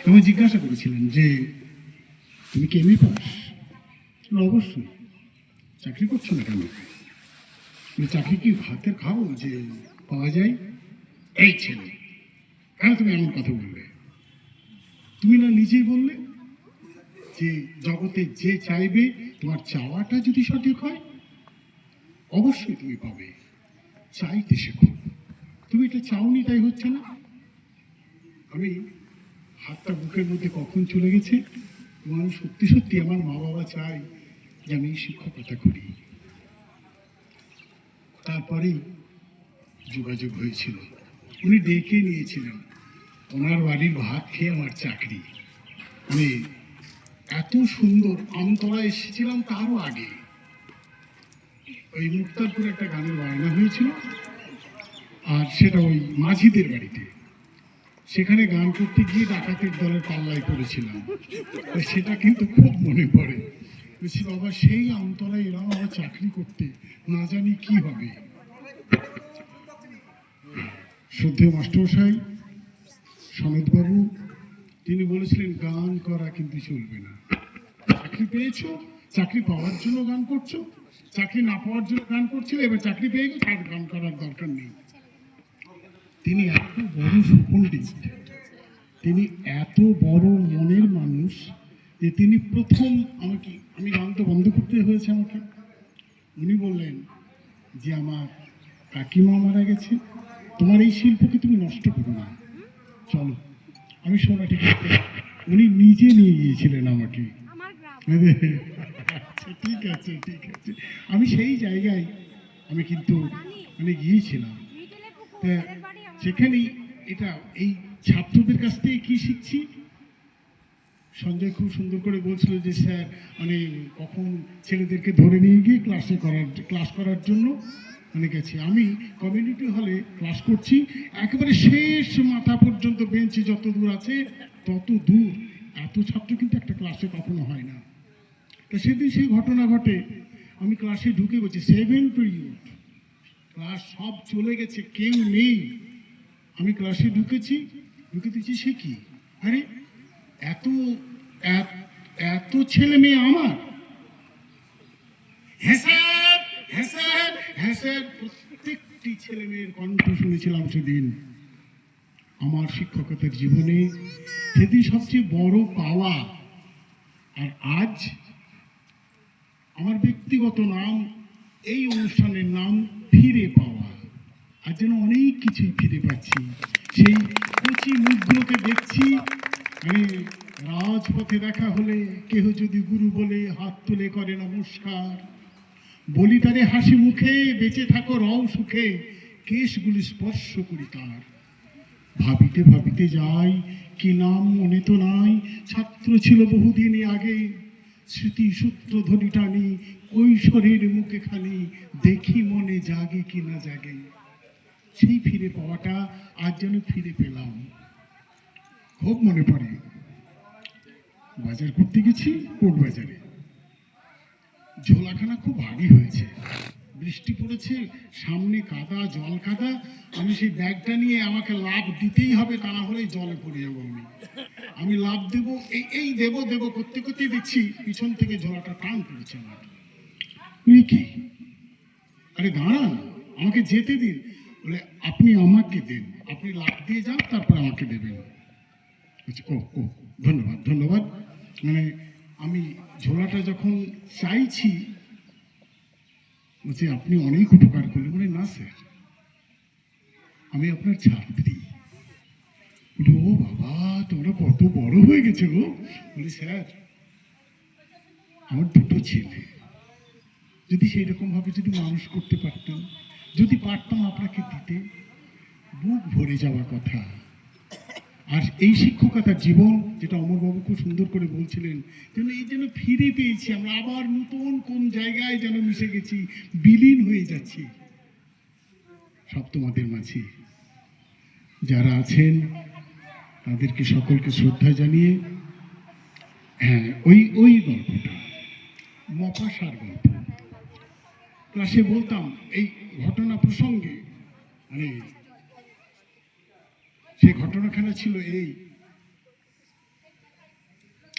এবং জিজ্ঞাসা করেছিলেন যে তুমি কি এমএ পাস? অবশ্যই। চাকরি করছো না কেন? চাকরি কি হাতের খাও যে পাওয়া যায়? এই ছেলে, কেন তুমি এমন কথা বলবে? তুমি না নিজেই বললে যে জগতে যে চাইবে, তোমার চাওয়াটা যদি সঠিক হয় অবশ্যই তুমি পাবে। চাইতে শেখো। তুমি এটা চাওনি, তাই হচ্ছে না। আমি হাতটা বুকের মধ্যে কখন চলে গেছে এবং আমি সত্যি সত্যি আমার মা বাবা চাই যে আমি শিক্ষকতা করি। তারপরেই যোগাযোগ হয়েছিল, উনি ডেকে নিয়েছিলেন। ওনার বাড়ির ভাত খেয়ে আমার চাকরি। আমি এত সুন্দর আমতলা এসেছিলাম তারও আগে। ওই মুক্তারপুরে একটা গানের বায়না হয়েছিল, আর সেটা ওই মাঝিদের বাড়িতে। সেখানে গান করতে গিয়ে ডাকাতের দলের পাল্লায় পড়েছিলাম। সেটা কিন্তু খুব মনে পড়ে। বলছি বাবা, সেই আমতলায় এরা আমার চাকরি করতে, না জানি কি হবে। শ্রদ্ধেয় মাস্টারমশাই সনদবাবু তিনি বলেছিলেন গান করা কিন্তু চলবে না। চাকরি পেয়েছো, চাকরি পাওয়ার জন্য গান করছো, চাকরি না পাওয়ার জন্য গান করছিলে, এবার চাকরি পেয়ে গেছো আর গান করার দরকার নেই। তিনি এত বড় সুপণ্ডিত, তিনি এত বড় মনের মানুষ যে তিনি প্রথম আমি গান তো বন্ধ করতে হয়েছে আমাকে। উনি বললেন যে আমার কাকিমা মারা গেছে, তোমার এই শিল্পকে তুমি নষ্ট করো না, চলো। আমি শোনা ঠিক আছে, উনি নিজে নিয়ে গিয়েছিলেন আমাকে। ঠিক আছে, ঠিক আছে। আমি সেই জায়গায় আমি কিন্তু গিয়েছিলাম। সেখানেই এটা এই ছাত্রদের কাছ থেকে কি শিখছি, সঞ্জয় খুব সুন্দর করে বলছিল যে স্যার কখন ছেলেদেরকে ধরে নিয়ে গিয়ে ক্লাস করার জন্য গেছি। আমি কমিউনিটি হলে ক্লাস করছি, একেবারে শেষ মাথা পর্যন্ত বেঞ্চে যত দূর আছে তত দূর, এত ছাত্র কিন্তু একটা ক্লাসে কখনো হয় না। তা সেদিন সেই ঘটনা ঘটে, আমি ক্লাসে ঢুকে বলছি 7 পিরিয়ড, ক্লাস সব চলে গেছে, কেউ নেই। আমি ক্লাসে ঢুকে দিচ্ছি, সে কি, আরে এত এত ছেলে মেয়ে আমার। হ্যাঁ স্যার, হ্যাঁ স্যার, হ্যাঁ স্যার, প্রত্যেকটি ছেলে মেয়ের কণ্ঠ শুনেছিলাম সেদিন। আমার শিক্ষকতার জীবনে সেদিন সবচেয়ে বড় পাওয়া। আর আজ আমার ব্যক্তিগত নাম, এই অনুষ্ঠানের নাম ফিরে পাওয়া। আজ যেন অনেক কিছুই ফিরে পাচ্ছি। সেই কচি মুখগুলোকে দেখছি। রাজপথে দেখা হলে কেহ যদি গুরু বলে হাত তুলে করে নমস্কার, বলি তারে হাসি মুখে বেঁচে থাকো রও সুখে, কেশগুলি স্পর্শ করি তার। ভাবিতে ভাবিতে যাই, কি নাম মনে তো নাই, ছাত্র ছিল বহুদিন আগে, স্মৃতি সূত্র ধরি টানি, কৈশোরের মুখে খানি, দেখি মনে জাগে কি না জাগে। সেই ফিরে পাওয়াটা আজ যেন ফিরে পেলাম। খুব মনে পড়ে, বাজার করতে গেছি কোট বাজারে, ঝোলাখানা খুব ভারী হয়েছে, বৃষ্টি পড়েছে, সামনে কাদা, জল কাদা। আমি সেই ব্যাগটা নিয়ে আমাকে লাভ দিতেই হবে, তা না হলে জলে পড়ে যাবো। আমি লাভ দেবো, এই দেবো দেবো করতে করতে দেখছি পিছন থেকে ঝোলাটা টান পড়েছে আমার। কি, আরে দাঁড়ান, আমাকে যেতে দিন। বলে আপনি আমাকে দেন, আপনি লাভ দিয়ে যান, তারপর আমাকে দেবেন। ও ধন্যবাদ ধন্যবাদ। আমি ঝোলাটা যখন চাইছি, বলছি আপনি অনেক উপকার করলেন। বলে না স্যার, আমি আপনার ছাত্রী। ও বাবা, তোমরা কত বড় হয়ে গেছে গো। বলি স্যার, আমার দুটো ছেলে, যদি সেই রকম ভাবে যদি মানুষ করতে পারতাম, যদি পারতাম আপনাকে দিতে, বুক ভরে যাওয়ার কথা। আর এই শিক্ষকতার জীবন, যেটা অমরবাবু খুব সুন্দর করে বলছিলেন, যেন এই যেন ফিরে পেয়েছি আমরা, আবার নতুন কোন জায়গায় যেন মিশে গেছি, বিলীন হয়ে যাচ্ছি। সব তোমাদের মাঝে যারা আছেন তাদেরকে সকলকে শ্রদ্ধা জানিয়ে, হ্যাঁ ওই গল্পটা মফাসার গল্প ক্লাসে বলতাম। এই ঘটনা প্রসঙ্গে সেই ঘটনাখানা ছিল এই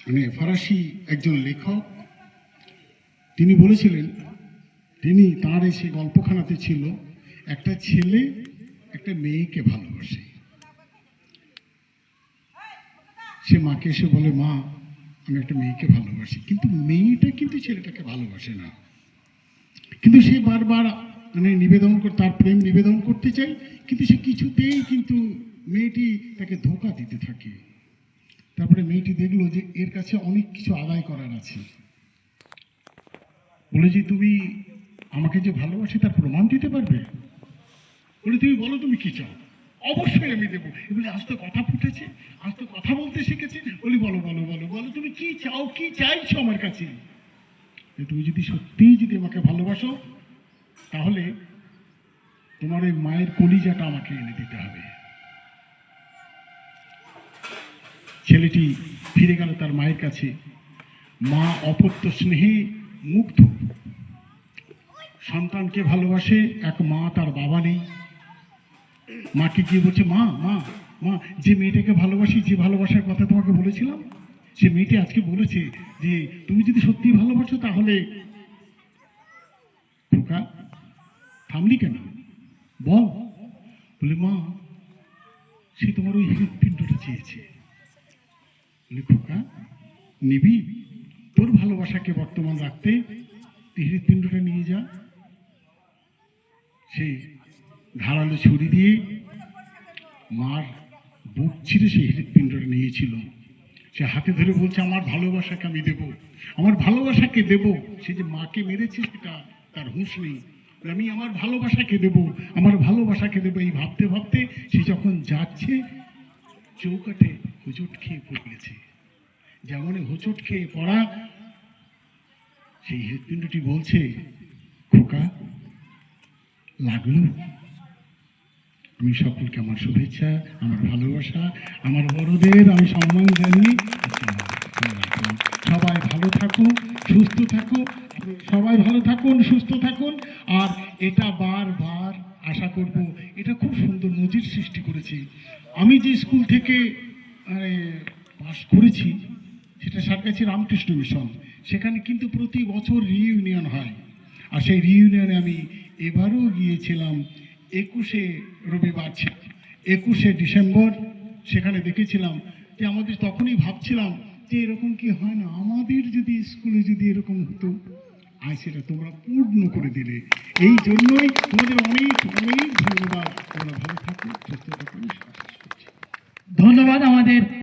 মানে ফরাসি একজন লেখক, তিনি বলেছিলেন, তিনি তাঁর এসে গল্পখানাতে ছিল, একটা ছেলে একটা মেয়েকে ভালোবাসে। সে মাকে এসে বলে, মা আমি একটা মেয়েকে ভালোবাসি, কিন্তু মেয়েটা কিন্তু ছেলেটাকে ভালোবাসে না, কিন্তু সে বারবার মানে নিবেদন করে, তার প্রেম নিবেদন করতে চাই, কিন্তু সে কিছুতেই, কিন্তু মেয়েটি তাকে ধোঁকা দিতে থাকে। তারপরে মেয়েটি দেখলো যে এর কাছে অনেক কিছু আদায় করার আছে, বলে যে তুমি আমাকে যে ভালোবাসি তার প্রমাণ দিতে পারবে? বলে তুমি বলো তুমি কি চাও, অবশ্যই আমি দেবো। বলে আজ তো কথা ফুটেছে, আজ তো কথা বলতে শিখেছে। বলি বলো বলো বলো বলো তুমি কি চাও, কি চাইছো আমার কাছে? তুমি যদি সত্যিই যদি আমাকে ভালোবাসো, তাহলে তোমার ওই মায়ের কলিজাটা আমাকে এনে দিতে হবে। ছেলেটি ফিরে গেল তার মায়ের কাছে। মা অপত্য স্নেহে মুগ্ধ, সন্তানকে ভালোবাসে এক মা, তার বাবা নেই। মাকে গিয়ে বলছে, মা মা মা, যে মেয়েটাকে ভালোবাসি, যে ভালোবাসার কথা তোমাকে বলেছিলাম, সে মেয়েটি আজকে বলেছে যে তুমি যদি সত্যি ভালোবাসো তাহলে। খোকা থামলি কেন, বল। বলে মা সে তোমার ওই হৃৎপিণ্ডটা চেয়েছে। বলে খোকা নিবি? তোর ভালোবাসাকে বর্তমান রাখতে তুই হৃৎপিণ্ডটা নিয়ে যা। সে ধারালো ছুরি দিয়ে মার বুক ছিঁড়ে সেই হৃৎপিণ্ডটা নিয়েছিল। সে হাতে ধরে বলছে, আমার ভালোবাসাকে আমি দেব, আমার ভালোবাসাকে দেব। সে যে মাকে মেরেছে সেটা তার হুঁশ নেই। আমি আমার ভালোবাসাকে দেব, আমার ভালোবাসাকে দেবো, এই ভাবতে ভাবতে সে যখন যাচ্ছে, চৌকাঠে হোঁচট খেয়ে পড়েছে। যেমন হোঁচট খেয়ে পড়া, সেই হৃৎপিণ্ডটি বলছে, খোকা লাগলো? আমি সকলকে আমার শুভেচ্ছা, আমার ভালোবাসা, আমার বড়দের আমি সম্মান জানিয়ে সবাই ভালো থাকুন, সুস্থ থাকুন, সবাই ভালো থাকুন, সুস্থ থাকুন। আর এটা বারবার আশা করব, এটা খুব সুন্দর নজির সৃষ্টি করেছে। আমি যে স্কুল থেকে পাস করেছি সেটা সাতগাছি রামকৃষ্ণ মিশন, সেখানে কিন্তু প্রতি বছর রিইউনিয়ন হয়। আর সেই রিইউনিয়নে আমি এবারও গিয়েছিলাম, 21শে রবিবার ছিল, 21শে ডিসেম্বর। সেখানে দেখেছিলাম যে আমাদের, তখনই ভাবছিলাম যে এরকম কি হয় না, আমাদের যদি স্কুলে যদি এরকম হতো। আজ সেটা তোমরা পূর্ণ করে দিলে, এই জন্যই তোমাদের অনেক অনেক ধন্যবাদ। তোমরা ভালো থাকো, সুস্থ থাকো। ধন্যবাদ আমাদের